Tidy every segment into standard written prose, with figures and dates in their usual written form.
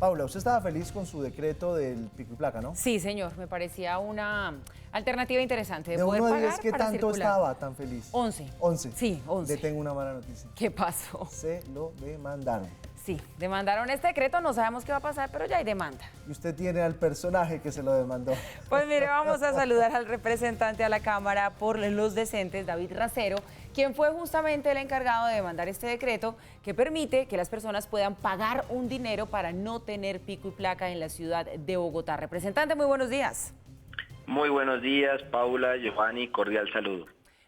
Paula, usted estaba feliz con su decreto del pico y placa, ¿no? Sí, señor, me parecía una alternativa interesante de De poder 1 a pagar 10, ¿qué para tanto circular. estaba tan feliz? 11. 11. Sí, 11. Le tengo una mala noticia. ¿Qué pasó? Se lo demandaron. Sí, demandaron este decreto, no sabemos qué va a pasar, pero ya hay demanda. Y usted tiene al personaje que se lo demandó. Pues mire, vamos a saludar al representante a la Cámara por los Decentes, David Racero, quien fue justamente el encargado de demandar este decreto que permite que las personas puedan pagar un dinero para no tener pico y placa en la ciudad de Bogotá. Representante, muy buenos días. Muy buenos días, Paula, Giovanni, cordial saludo.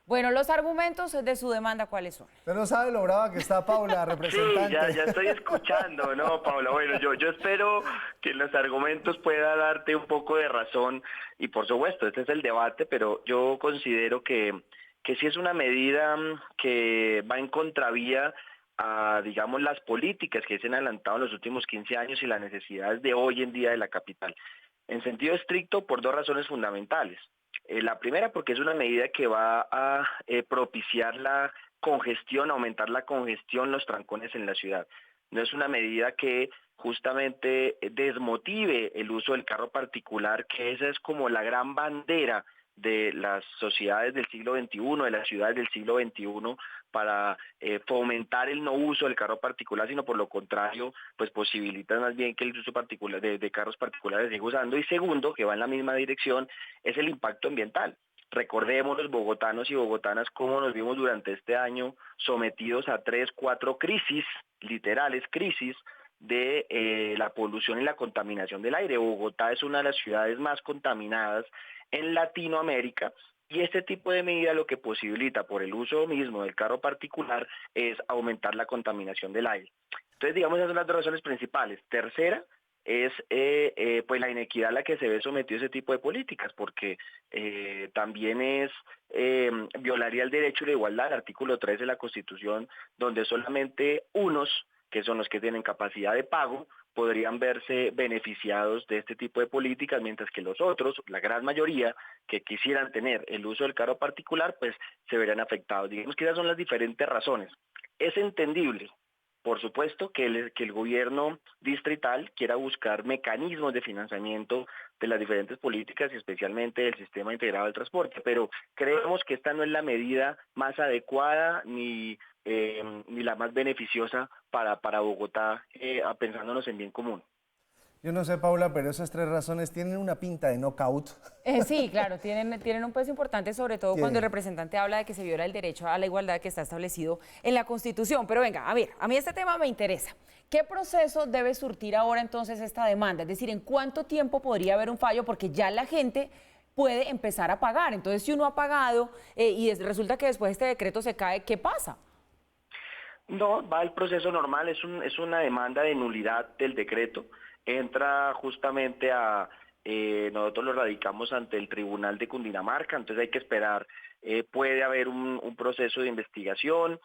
Los argumentos de su demanda, ¿cuáles son? Usted no sabe lo brava que está Paula, representante. Sí, ya estoy escuchando, ¿no, Paula? Bueno, yo espero que en los argumentos pueda darte un poco de razón y por supuesto, este es el debate, pero yo considero que sí es una medida que va en contravía a, digamos, las políticas que se han adelantado en los últimos 15 años y las necesidades de hoy en día de la capital. En sentido estricto, por dos razones fundamentales. La primera, porque es una medida que va a propiciar la congestión, aumentar la congestión, los trancones en la ciudad. No es una medida que justamente desmotive el uso del carro particular, que esa es como la gran bandera de las sociedades del siglo XXI, de las ciudades del siglo XXI, para fomentar el no uso del carro particular, sino por lo contrario, pues posibilitan más bien que el uso particular de carros particulares se siga usando. Y segundo, que va en la misma dirección, es el impacto ambiental. Recordemos los bogotanos y bogotanas cómo nos vimos durante este año sometidos a 3, 4 crisis, literales crisis, de la polución y la contaminación del aire. Bogotá es una de las ciudades más contaminadas en Latinoamérica y este tipo de medida lo que posibilita por el uso mismo del carro particular es aumentar la contaminación del aire. Entonces, digamos, esas son las dos razones principales. Tercera es pues la inequidad a la que se ve sometido ese tipo de políticas, porque también violaría el derecho a la igualdad, el artículo 3 de la Constitución, donde solamente unos, que son los que tienen capacidad de pago, podrían verse beneficiados de este tipo de políticas, mientras que los otros, la gran mayoría, que quisieran tener el uso del carro particular, pues se verían afectados. Digamos que esas son las diferentes razones. Es entendible, por supuesto, que el gobierno distrital quiera buscar mecanismos de financiamiento de las diferentes políticas y especialmente del sistema integrado del transporte, pero creemos que esta no es la medida más adecuada ni la más beneficiosa para Bogotá, pensándonos en bien común. Yo no sé, Paula, pero esas 3 razones tienen una pinta de knockout. Sí, claro, tienen un peso importante, sobre todo cuando el representante habla de que se viola el derecho a la igualdad que está establecido en la Constitución. Pero venga, a ver, a mí este tema me interesa. ¿Qué proceso debe surtir ahora entonces esta demanda? Es decir, ¿en cuánto tiempo podría haber un fallo? Porque ya la gente puede empezar a pagar. Entonces, si uno ha pagado resulta que después este decreto se cae, ¿qué pasa? No, va el proceso normal, es una demanda de nulidad del decreto. Entra justamente nosotros lo radicamos ante el Tribunal de Cundinamarca, entonces hay que esperar, puede haber un proceso de investigación,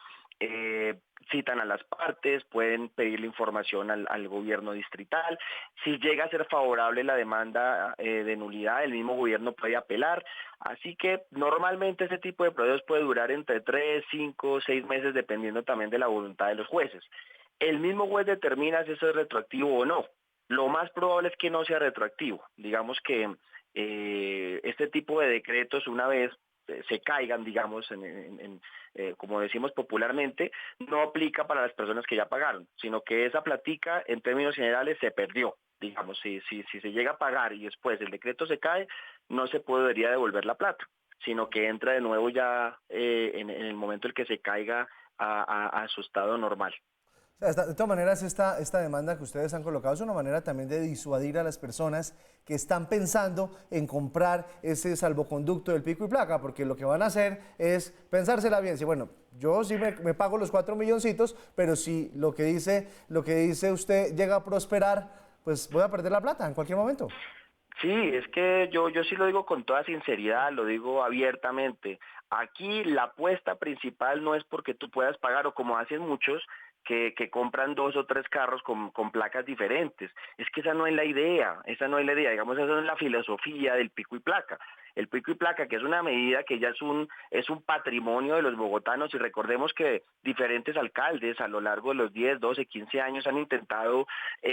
citan a las partes, pueden pedirle información al gobierno distrital. Si llega a ser favorable la demanda de nulidad, el mismo gobierno puede apelar. Así que normalmente ese tipo de procesos puede durar entre 3, 5, 6 meses, dependiendo también de la voluntad de los jueces. El mismo juez determina si eso es retroactivo o no. Lo más probable es que no sea retroactivo. Digamos que este tipo de decretos, una vez se caigan, digamos, como decimos popularmente, no aplica para las personas que ya pagaron, sino que esa platica, en términos generales, se perdió. Digamos, si se llega a pagar y después el decreto se cae, no se podría devolver la plata, sino que entra de nuevo ya en el momento en que se caiga a su estado normal. O sea, de todas maneras, esta demanda que ustedes han colocado es una manera también de disuadir a las personas que están pensando en comprar ese salvoconducto del pico y placa, porque lo que van a hacer es pensársela bien. Si, bueno, yo sí me pago los 4 milloncitos, pero si lo que dice usted llega a prosperar, pues voy a perder la plata en cualquier momento. Sí, es que yo sí lo digo con toda sinceridad, lo digo abiertamente. Aquí la apuesta principal no es porque tú puedas pagar o como hacen muchos, que compran 2 o 3 carros con placas diferentes. Es que esa no es la idea, digamos, esa no es la filosofía del pico y placa. El pico y placa, que es una medida que ya es un patrimonio de los bogotanos, y recordemos que diferentes alcaldes a lo largo de los 10, 12, 15 años han intentado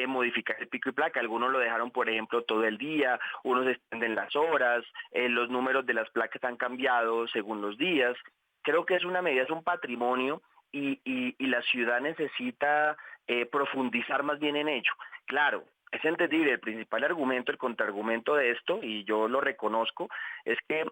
modificar el pico y placa. Algunos lo dejaron, por ejemplo, todo el día, unos extienden las horas, los números de las placas han cambiado según los días. Creo que es una medida, es un patrimonio, y la ciudad necesita profundizar más bien en ello. Claro, es entendible, el principal argumento, el contraargumento de esto, y yo lo reconozco, es que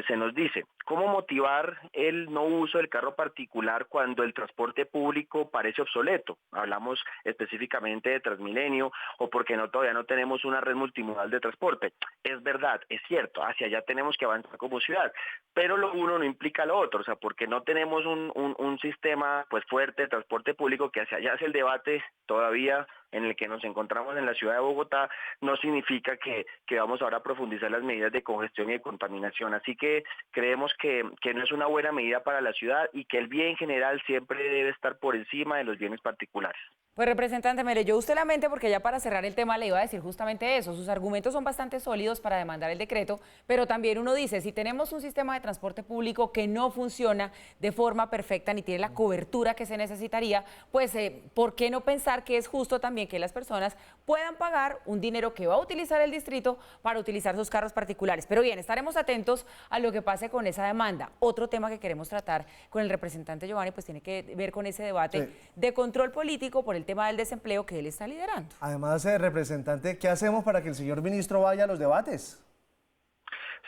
se nos dice, ¿cómo motivar el no uso del carro particular cuando el transporte público parece obsoleto? Hablamos específicamente de Transmilenio, o porque todavía no tenemos una red multimodal de transporte. Es verdad, es cierto, hacia allá tenemos que avanzar como ciudad, pero lo uno no implica lo otro, o sea, porque no tenemos un sistema pues fuerte de transporte público, que hacia allá es el debate todavía en el que nos encontramos en la ciudad de Bogotá, no significa que vamos ahora a profundizar las medidas de congestión y de contaminación. Así que creemos que no es una buena medida para la ciudad, y que el bien general siempre debe estar por encima de los bienes particulares. Pues representante, me leyó usted la mente, porque ya para cerrar el tema le iba a decir justamente eso. Sus argumentos son bastante sólidos para demandar el decreto, pero también uno dice, si tenemos un sistema de transporte público que no funciona de forma perfecta ni tiene la cobertura que se necesitaría, pues ¿por qué no pensar que es justo también que las personas puedan pagar un dinero que va a utilizar el distrito para utilizar sus carros particulares? Pero bien, estaremos atentos a lo que pase con esa demanda. Otro tema que queremos tratar con el representante Giovanni pues tiene que ver con ese debate de control político por el tema del desempleo que él está liderando. Además, representante, ¿qué hacemos para que el señor ministro vaya a los debates?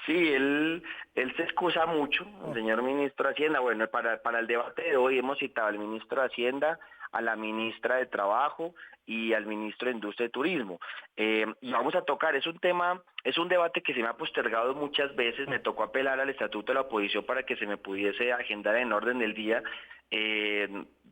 Sí, él se excusa mucho, el señor ministro de Hacienda. Bueno, para el debate de hoy hemos citado al ministro de Hacienda, a la ministra de Trabajo y al ministro de Industria y Turismo. Y vamos a tocar, es un debate que se me ha postergado muchas veces. Me tocó apelar al Estatuto de la Oposición para que se me pudiese agendar en orden del día.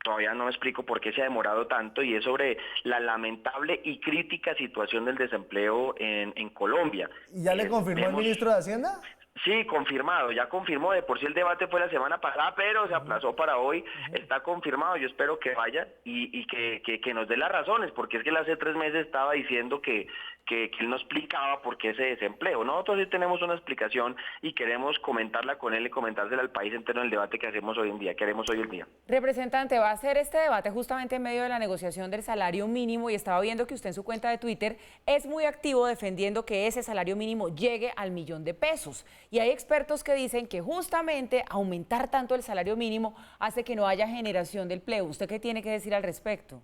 Todavía no me explico por qué se ha demorado tanto, y es sobre la lamentable y crítica situación del desempleo en Colombia. ¿Y ya le confirmó el ministro de Hacienda? Sí, confirmado, ya confirmó. De por sí el debate fue la semana pasada, pero se aplazó para hoy. Está confirmado, yo espero que vaya y que nos dé las razones, porque es que él hace 3 meses estaba diciendo que él no explicaba por qué ese desempleo. Nosotros sí tenemos una explicación y queremos comentarla con él y comentársela al país entero en el debate que hacemos hoy en día, que haremos hoy el día. Representante, va a hacer este debate justamente en medio de la negociación del salario mínimo, y estaba viendo que usted en su cuenta de Twitter es muy activo defendiendo que ese salario mínimo llegue al $1.000.000. Y hay expertos que dicen que justamente aumentar tanto el salario mínimo hace que no haya generación de empleo. ¿Usted qué tiene que decir al respecto?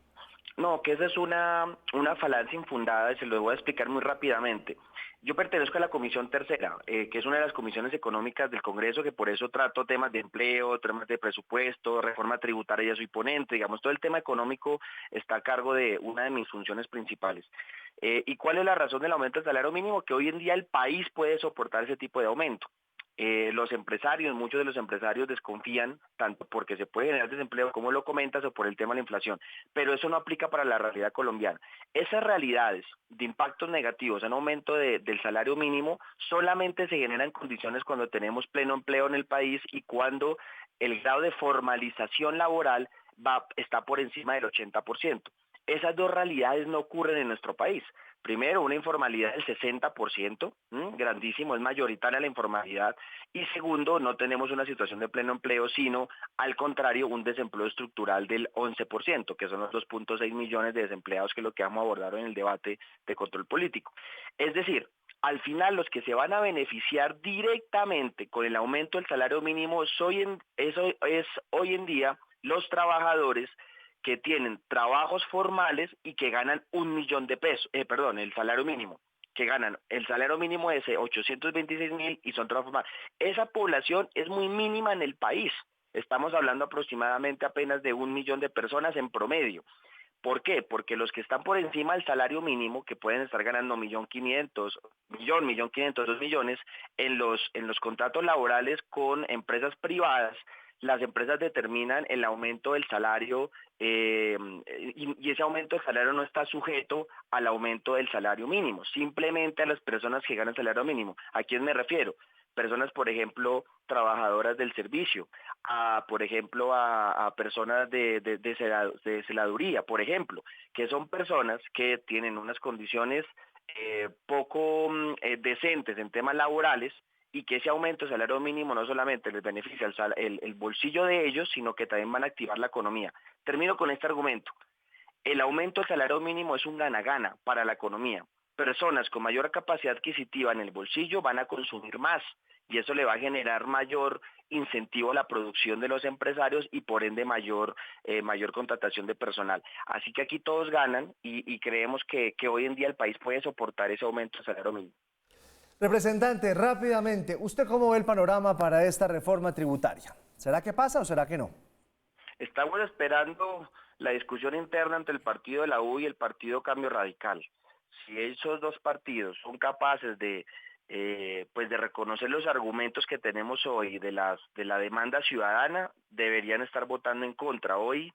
No, que esa es una falacia infundada, y se lo voy a explicar muy rápidamente. Yo pertenezco a la Comisión Tercera, que es una de las comisiones económicas del Congreso, que por eso trato temas de empleo, temas de presupuesto, reforma tributaria, ya soy ponente, digamos, todo el tema económico está a cargo de una de mis funciones principales. ¿Y cuál es la razón del aumento del salario mínimo? Que hoy en día el país puede soportar ese tipo de aumento. Los empresarios, muchos de los empresarios desconfían, tanto porque se puede generar desempleo, como lo comentas, o por el tema de la inflación, pero eso no aplica para la realidad colombiana. Esas realidades de impactos negativos en aumento del salario mínimo solamente se generan condiciones cuando tenemos pleno empleo en el país, y cuando el grado de formalización laboral está por encima del 80%. Esas dos realidades no ocurren en nuestro país. Primero, una informalidad del 60%, grandísimo, es mayoritaria la informalidad. Y segundo, no tenemos una situación de pleno empleo, sino al contrario, un desempleo estructural del 11%, que son los 2.6 millones de desempleados, que es lo que vamos a abordar en el debate de control político. Es decir, al final los que se van a beneficiar directamente con el aumento del salario mínimo es hoy en día los trabajadores que tienen trabajos formales y que ganan $1.000.000, el salario mínimo, que ganan el salario mínimo de 826.000 y son trabajos formales. Esa población es muy mínima en el país. Estamos hablando aproximadamente apenas de 1 millón de personas en promedio. ¿Por qué? Porque los que están por encima del salario mínimo, que pueden estar ganando 1.500.000, 2 millones, en los contratos laborales con empresas privadas, las empresas determinan el aumento del salario y ese aumento del salario no está sujeto al aumento del salario mínimo, simplemente a las personas que ganan salario mínimo. ¿A quién me refiero? personas, por ejemplo, trabajadoras del servicio, por ejemplo, a personas de celaduría, por ejemplo, que son personas que tienen unas condiciones poco decentes en temas laborales y que ese aumento de salario mínimo no solamente les beneficia el bolsillo de ellos, sino que también van a activar la economía. Termino con este argumento. El aumento del salario mínimo es un gana-gana para la economía. Personas con mayor capacidad adquisitiva en el bolsillo van a consumir más y eso le va a generar mayor incentivo a la producción de los empresarios y por ende mayor contratación de personal. Así que aquí todos ganan y creemos que hoy en día el país puede soportar ese aumento del salario mínimo. Representante, rápidamente, ¿usted cómo ve el panorama para esta reforma tributaria? ¿Será que pasa o será que no? Estamos esperando la discusión interna entre el partido de la U y el partido Cambio Radical. Si esos dos partidos son capaces de reconocer los argumentos que tenemos hoy de la demanda ciudadana, deberían estar votando en contra. Hoy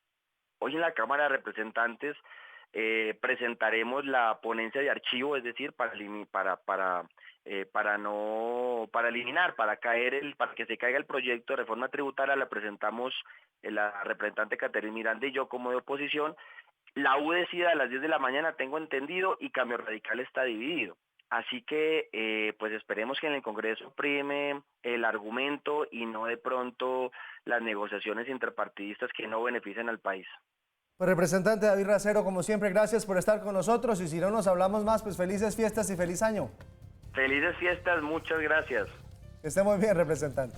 en la Cámara de Representantes presentaremos la ponencia de archivo, es decir, para que se caiga el proyecto de reforma tributaria, la presentamos la representante Caterina Miranda y yo como de oposición. La U decide a las 10 de la mañana, tengo entendido, y Cambio Radical está dividido. Así que pues esperemos que en el Congreso prime el argumento y no de pronto las negociaciones interpartidistas que no benefician al país. Pues representante David Racero, como siempre, gracias por estar con nosotros y si no nos hablamos más, pues felices fiestas y feliz año. Felices fiestas, muchas gracias. Que esté muy bien, representante.